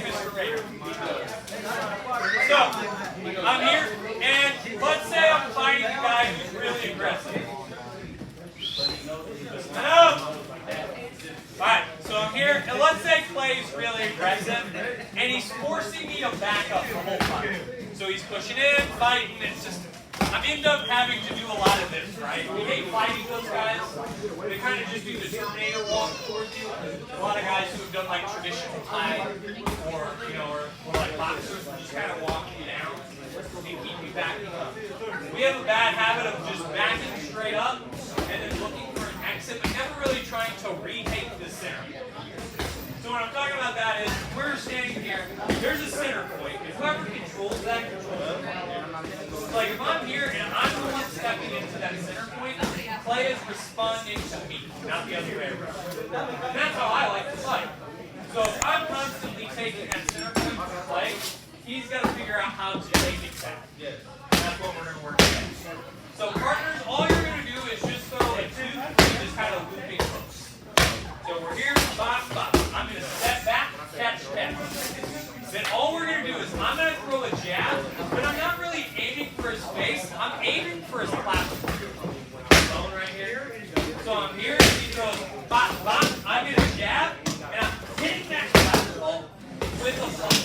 Mr. Raider. So, I'm here, and let's say I'm fighting a guy who's really aggressive. Alright, so I'm here, and let's say Clay's really aggressive, and he's forcing me to back up the whole time. So he's pushing in, fighting, and it's just, I end up having to do a lot of this, right? We hate fighting those guys. They kind of just do the Terminator walk towards you. A lot of guys who have done like traditional Thai or, or like boxers will just kind of walk you down and keep you backing up. We have a bad habit of just backing straight up and then looking for an exit, but never really trying to retake the center. So what I'm talking about that is, we're standing here, there's a center point, and whoever controls that controls the point. Like if I'm here and I'm the one stepping into that center point, Clay is responding to me, not the other way around. And that's how I like to fight. So if I'm constantly taking that center point to Clay, he's got to figure out how to take it back. That's what we're going to work on. So partners, all you're going to do is just throw a two and just kind of looping hooks. So we're here, bop, bop. I'm going to step back, catch, catch. Then all we're going to do is I'm going to throw a jab, but I'm not really aiming for his face. I'm aiming for his clavicle. Bone right here. So I'm here, he throws bop, bop. I'm going to jab, and I'm hitting that clavicle with a punch.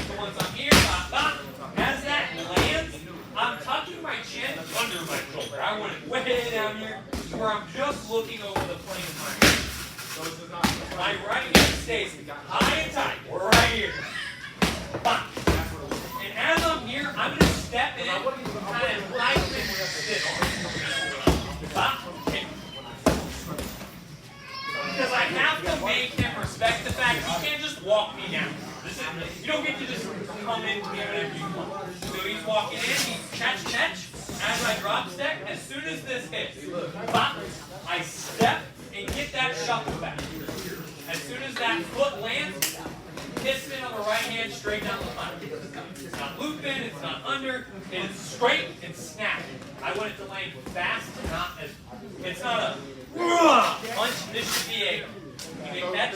So once I'm here, bop, bop. As that lands, I'm tucking my chin under my shoulder. I want it way down here where I'm just looking over the plane of my hand. My right hand stays high and tight. We're right here. Bop. And as I'm here, I'm going to step in, kind of hyphen this. Bop. Because I have to make him respect the fact he can't just walk me down. You don't get to just come in to me whatever you want. So he's walking in, he's catch, catch. As I drop step, as soon as this hits, bop, I step and get that shuffle back. As soon as that foot lands, piston on the right hand straight down the front. It's not looping, it's not under, it's straight and snapping. I want it to land fast, it's not a punch. This should be a catch.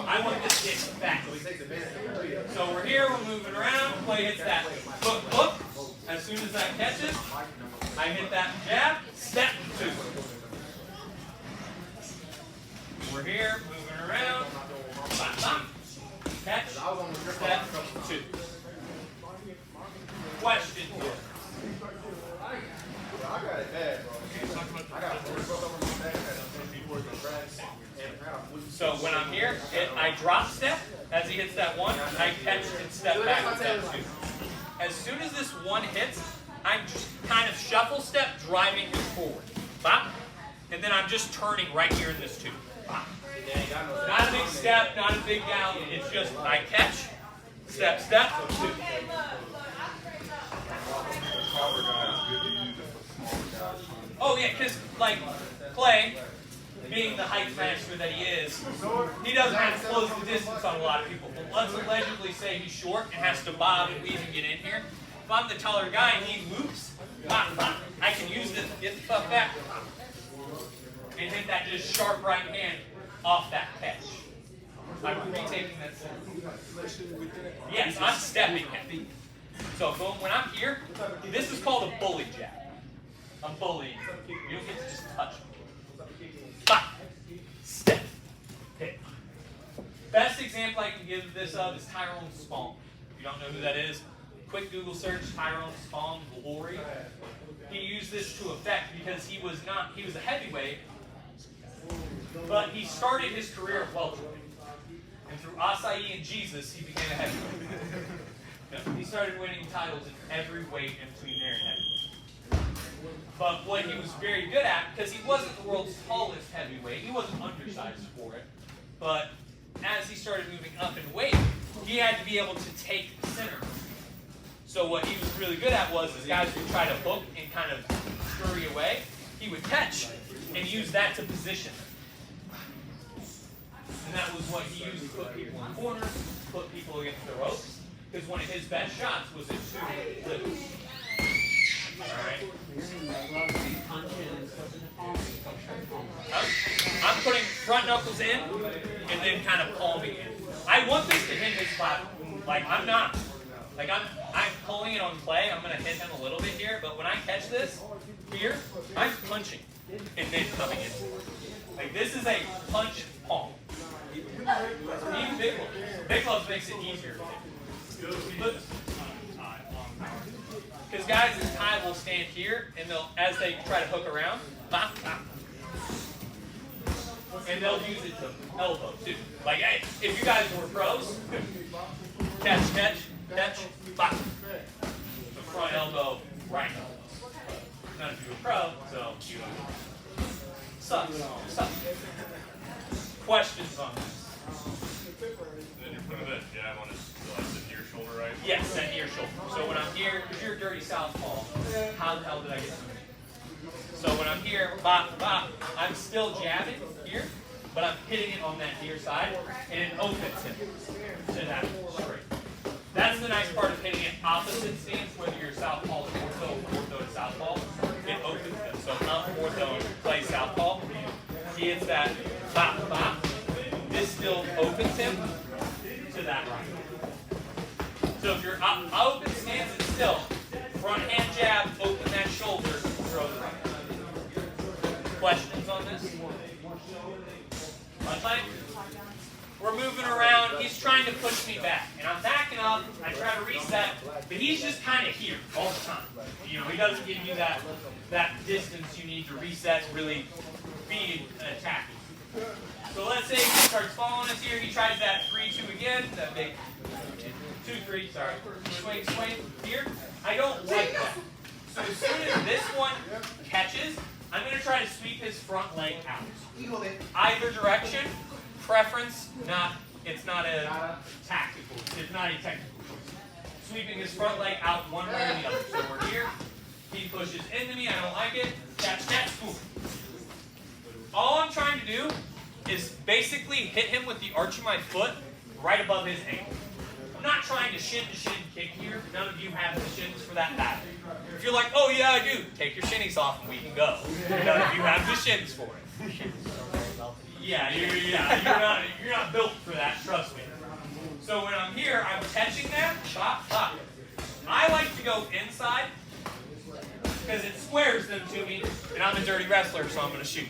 I want this to hit fast. So we're here, we're moving around, Clay hits that hook, hook. As soon as that catches, I hit that jab, step two. We're here, moving around, bop, bop, catch, step two. Question. I got it bad, bro. I got So when I'm here, I drop step. As he hits that one, I catch and step back with that two. As soon as this one hits, I'm just kind of shuffle step, driving him forward. Bop. And then I'm just turning right here in this two. Bop. Not a big step, not a big down. It's just I catch, step, step, two. Oh yeah, because like Clay, being the height master that he is, he doesn't have to close the distance on a lot of people. But let's allegedly say he's short and has to bob and weave and get in here. If I'm the taller guy and he loops, bop, bop, I can use this, get the stuff back, and hit that just sharp right hand off that catch. I'm retaking that center. Yes, I'm stepping him. So when I'm here, this is called a bully jab. I'm bullying. You don't get to just touch me. Bop, step, hit. Best example I can give this of is Tyrone Spong. If you don't know who that is, quick Google search Tyrone Spong glory. He used this to effect because he was a heavyweight, but he started his career at welterweight. And through acai and Jesus, he became a heavyweight. No, he started winning titles in every weight in between there and heavyweight. But what he was very good at, because he wasn't the world's tallest heavyweight, he wasn't undersized for it, but as he started moving up in weight, he had to be able to take the center. So what he was really good at was, guys would try to hook and kind of scurry away, he would catch and use that to position them. And that was what he used to put people in corners, put people against the ropes, because one of his best shots was in two flips. Alright? I'm putting front knuckles in and then kind of palming in. I want this to hit his platform. Like I'm not. Like I'm pulling it on play. I'm gonna hit him a little bit here, but when I catch this here, I'm punching and then coming in. Like this is a punch palm. Even big gloves. Big gloves makes it easier. Because guys in Thai will stand here and they'll, as they try to hook around, bop, bop. And they'll use it to elbow too. Like, hey, if you guys were pros, catch, catch, catch, bop. The front elbow, right elbow. None of you are pro, so you sucks. Sucks. Questions on this? Then you're putting that jab on his near shoulder, right? Yes, that near shoulder. So when I'm here, if you're a dirty southpaw, how the hell did I get to me? So when I'm here, bop, bop, I'm still jabbing here, but I'm hitting it on that near side, and it opens him to that straight. That's the nice part of hitting it opposite stance, whether you're southpaw to ortho or ortho to southpaw. It opens them. So if I'm ortho and play southpaw, he hits that bop, bop. This still opens him to that right. So if you're open stance, it's still front hand jab, open that shoulder, throw the right. Questions on this? Lunchtime? We're moving around. He's trying to push me back. And I'm backing up. I try to reset. But he's just kind of here all the time. You know, he doesn't give you that distance you need to reset, really be attacking. So let's say he starts following us here. He tries that 3-2 again. That big 2-3, sorry. Swing, swing. Here. I don't like that. So as soon as this one catches, I'm going to try to sweep his front leg out. Either direction, preference, it's not a tactical choice. Sweeping his front leg out one way or the other. So we're here, he pushes into me, I don't like it, catch, catch, boom. All I'm trying to do is basically hit him with the arch of my foot right above his ankle. I'm not trying to shin kick here. None of you have the shins for that battle. If you're like, oh yeah, I do, take your shinnies off and we can go. None of you have the shins for it. Yeah, you're not built for that, trust me. So when I'm here, I'm catching that, bop, bop. I like to go inside because it squares them to me, and I'm a dirty wrestler, so I'm going to shoot.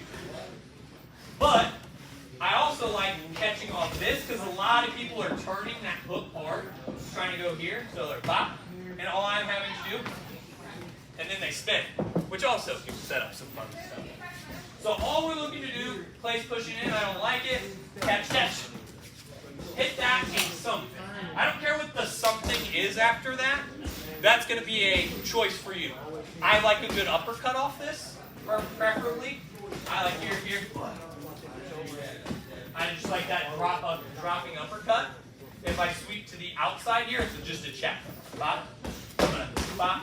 But I also like catching off this because a lot of people are turning that hook hard, trying to go here, so they're bop, and all I'm having to do, and then they spin, which also can set up some fun stuff. So all we're looking to do, place pushing in, I don't like it, catch, catch. Hit that and something. I don't care what the something is after that. That's going to be a choice for you. I like a good uppercut off this, preferably. I like here. I just like that dropping uppercut. If I sweep to the outside here, it's just a check. Bop, bop, bop.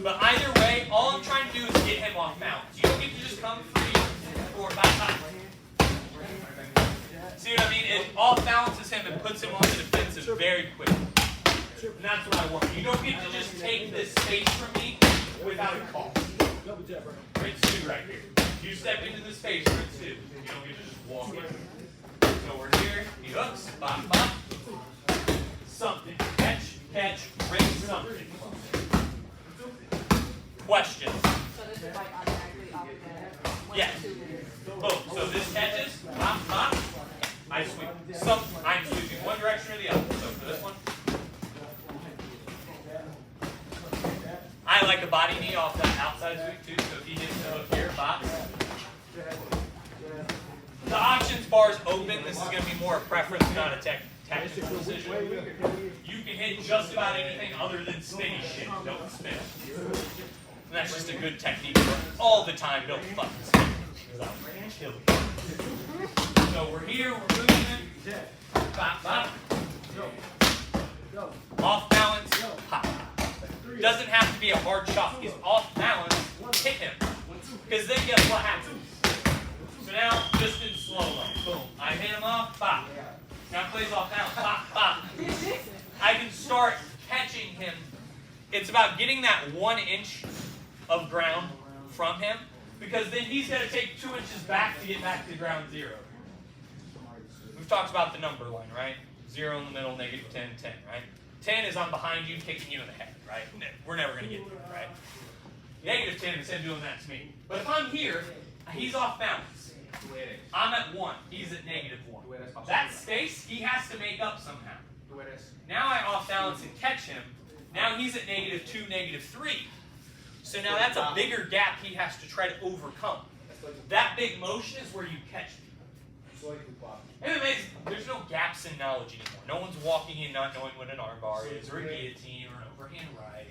But either way, all I'm trying to do is get him off balance. You don't get to just come free or bop. See what I mean? It off balances him and puts him on the defensive very quickly. And that's what I want. You don't get to just take this space from me without a call. Rinse two right here. You step into the space, rinse two. You don't get to just walk in. So we're here. He hooks. Bop, bop. Something. Catch, catch, rinse something. Questions? So this is like automatically off the Yes. Boom. So this catches. Bop, bop. I sweep. I'm sweeping one direction or the other. So for this one, I like a body knee off that outside sweep too. So if he hits the hook here, bop. The options bar is open. This is going to be more a preference, not a tactical decision. You can hit just about anything other than spinny shit. Don't spin. And that's just a good technique for all the time. Don't fucking spin. Because I'll kill you. So we're here, we're moving it. Bop, bop. Off balance, pop. Doesn't have to be a hard shot. He's off balance, hit him. Because then guess what happens? So now, just in slow mo. Boom. I hit him off, pop. Now plays off balance, pop, pop. I can start catching him. It's about getting that 1 inch of ground from him. because then he's going to take 2 inches back to get back to ground zero. We've talked about the number line, right? 0 in the middle, negative 10, 10, right? 10 is I'm behind you, kicking you in the head, right? We're never going to get there, right? Negative 10 is him doing that to me. But if I'm here, he's off balance. I'm at 1, he's at negative 1. That space, he has to make up somehow. Now I off balance and catch him. Now he's at negative 2, negative 3. So now that's a bigger gap he has to try to overcome. That big motion is where you catch people. MMA, there's no gaps in knowledge anymore. No one's walking in not knowing what an armbar is, or a guillotine, or an overhand right,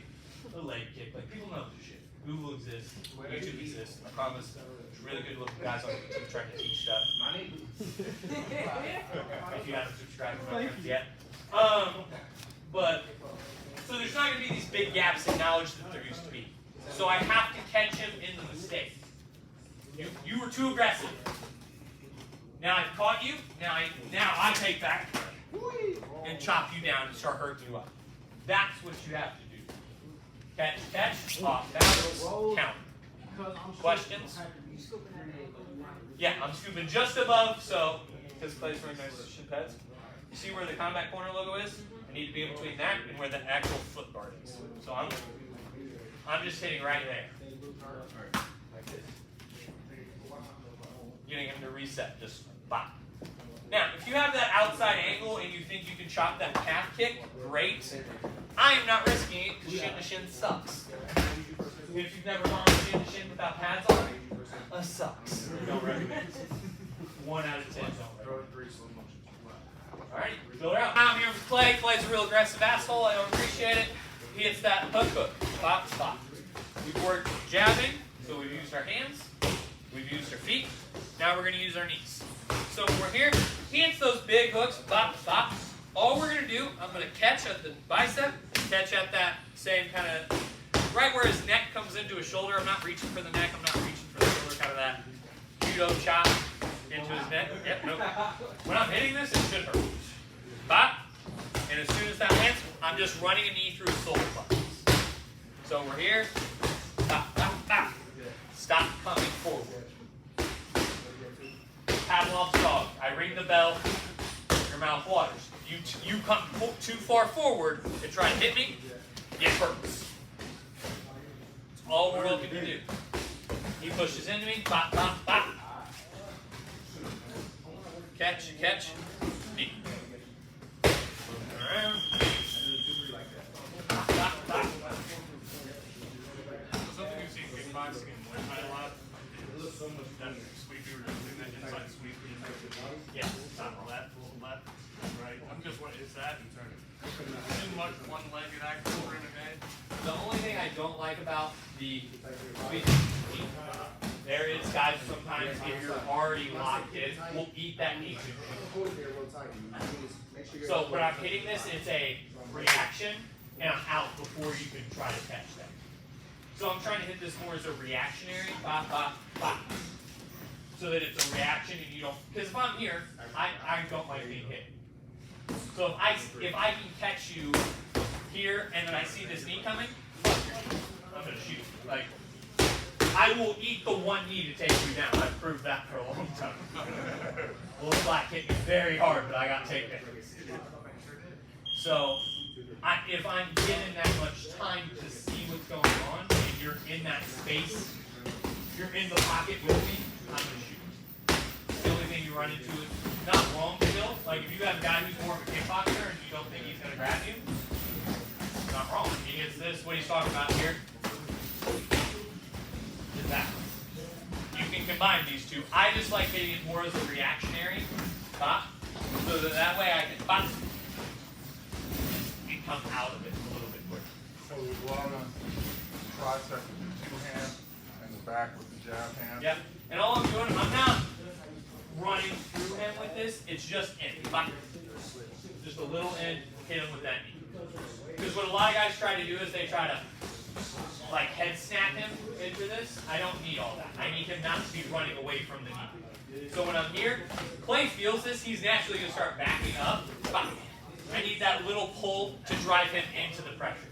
a leg kick. Like, people know this shit. Google exists, YouTube exists. I promise there's really good looking guys on YouTube trying to teach stuff. If you haven't subscribed to my friends yet. But, so there's not going to be these big gaps in knowledge that there used to be. So I have to catch him in the mistake. You were too aggressive. Now I've caught you. Now I take that and chop you down and start hurting you up. That's what you have to do. Catch, off balance, count. Questions? Yeah, I'm scooping just above, so because Clay's wearing nice shin pads. You see where the combat corner logo is? I need to be in between that and where the actual foot guard is. So I'm just hitting right there. Like this. Getting him to reset, just bop. Now, if you have that outside angle and you think you can chop that calf kick, great. I am not risking it because shin to shin sucks. If you've never gone shin to shin without pads on, sucks. Don't recommend it. 1 out of 10 don't recommend it. Alright, fill her out. Now I'm here with Clay. Clay's a real aggressive asshole. I don't appreciate it. He hits that hook. Spot, spot. We've worked jabbing, so we've used our hands. We've used our feet. Now we're going to use our knees. So when we're here, he hits those big hooks, bop, bop. All we're going to do, I'm going to catch at the bicep, catch at that same kind of, right where his neck comes into his shoulder. I'm not reaching for the neck, I'm not reaching for the shoulder, kind of that judo chop into his neck. Yep, nope. When I'm hitting this, it should hurt. Bop. And as soon as that lands, I'm just running a knee through his solar plexus. So we're here. Bop, bop, bop. Stop coming forward. Pavlov's dog. I ring the bell. Your mouth waters. You come too far forward and try to hit me, it hurts. That's all we're looking to do. He pushes into me. Bop, bop, bop. Catch, catch. Knee. Around. Bop, bop, bop. Something you see in kickboxing and Muay Thai a lot. That sweep, you were doing that inside sweep. Yeah. Stop all that, full left, right. I'm just wondering, is that too much one-legged action over in a day? The only thing I don't like about the sweep, there is guys sometimes if you're already locked in, will eat that knee. So when I'm hitting this, it's a reaction, and I'm out before you can try to catch that. So I'm trying to hit this more as a reactionary, bop, bop, bop. So that it's a reaction and you don't, because if I'm here, I don't like being hit. So if I can catch you here and then I see this knee coming, I'm going to shoot. Like, I will eat the one knee to take you down. I've proved that for a long time. Little black hit me very hard, but I got taken. So if I'm given that much time to see what's going on and you're in that space, you're in the pocket with me, I'm going to shoot. The only thing you run into is not wrong still. Like if you have a guy who's more of a kickboxer and you don't think he's going to grab you, it's not wrong. He hits this, what he's talking about here is that. You can combine these two. I just like hitting it more as a reactionary pop, so that way I can pop and come out of it a little bit quicker. So we go on a tricep with the 2 hands and the back with the jab hand. Yep. And all I'm doing, I'm not running through him with this. It's just in. Pop. Just a little in, hit him with that knee. Because what a lot of guys try to do is they try to like head snap him into this. I don't need all that. I need him not to be running away from the knee. So when I'm here, Clay feels this, he's naturally going to start backing up. I need that little pull to drive him into the pressure.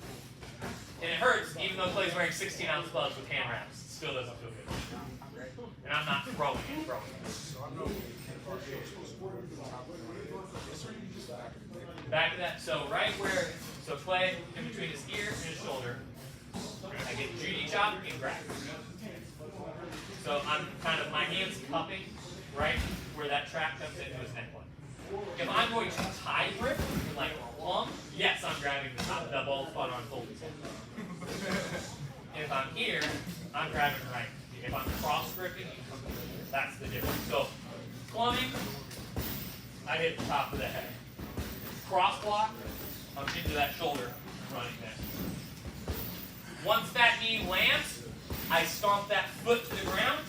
And it hurts, even though Clay's wearing 16-ounce gloves with hand wraps. It still doesn't feel good. And I'm not throwing it. Back to that. So right where, so Clay in between his ear and his shoulder, I get Judy chop and grab. So I'm kind of, my hand's cupping right where that trap comes into his neck line. If I'm going to tie grip, like plumb, yes, I'm grabbing the top, the ball spot on Colby's head. If I'm here, I'm grabbing right. If I'm cross gripping, that's the difference. So plumbing, I hit the top of the head. Cross block, I'm into that shoulder, running neck. Once that knee lands, I stomp that foot to the ground,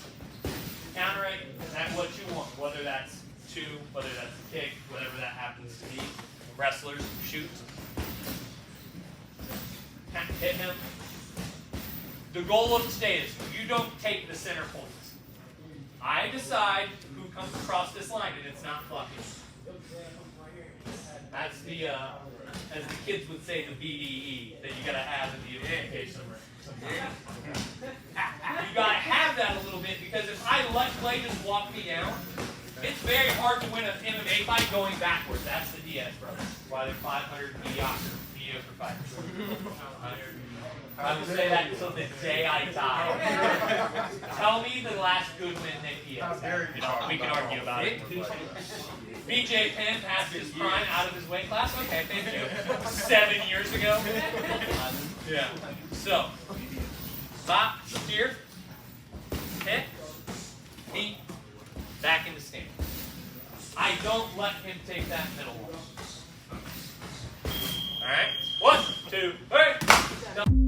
counter it at what you want, whether that's two, whether that's a kick, whatever that happens to be. Wrestlers shoot. Hit him. The goal of today is you don't take the center points. I decide who comes across this line, and it's not fluffy. That's the, as the kids would say, the BDE that you gotta have in the education. You gotta have that a little bit, because if I let Clay just walk me down, it's very hard to win an MMA fight going backwards. That's the Diaz brothers. Why they're 500 mediocre fighters. I will say that until the day I die. Tell me the last good win Nick Diaz had. You know, we can argue about it. BJ Penn passed his prime out of his weight class. Okay, thank you. 7 years ago. Yeah. So, stop, steer, hit, knee, back into stand. I don't let him take that middle one. All right. 1, 2, 3.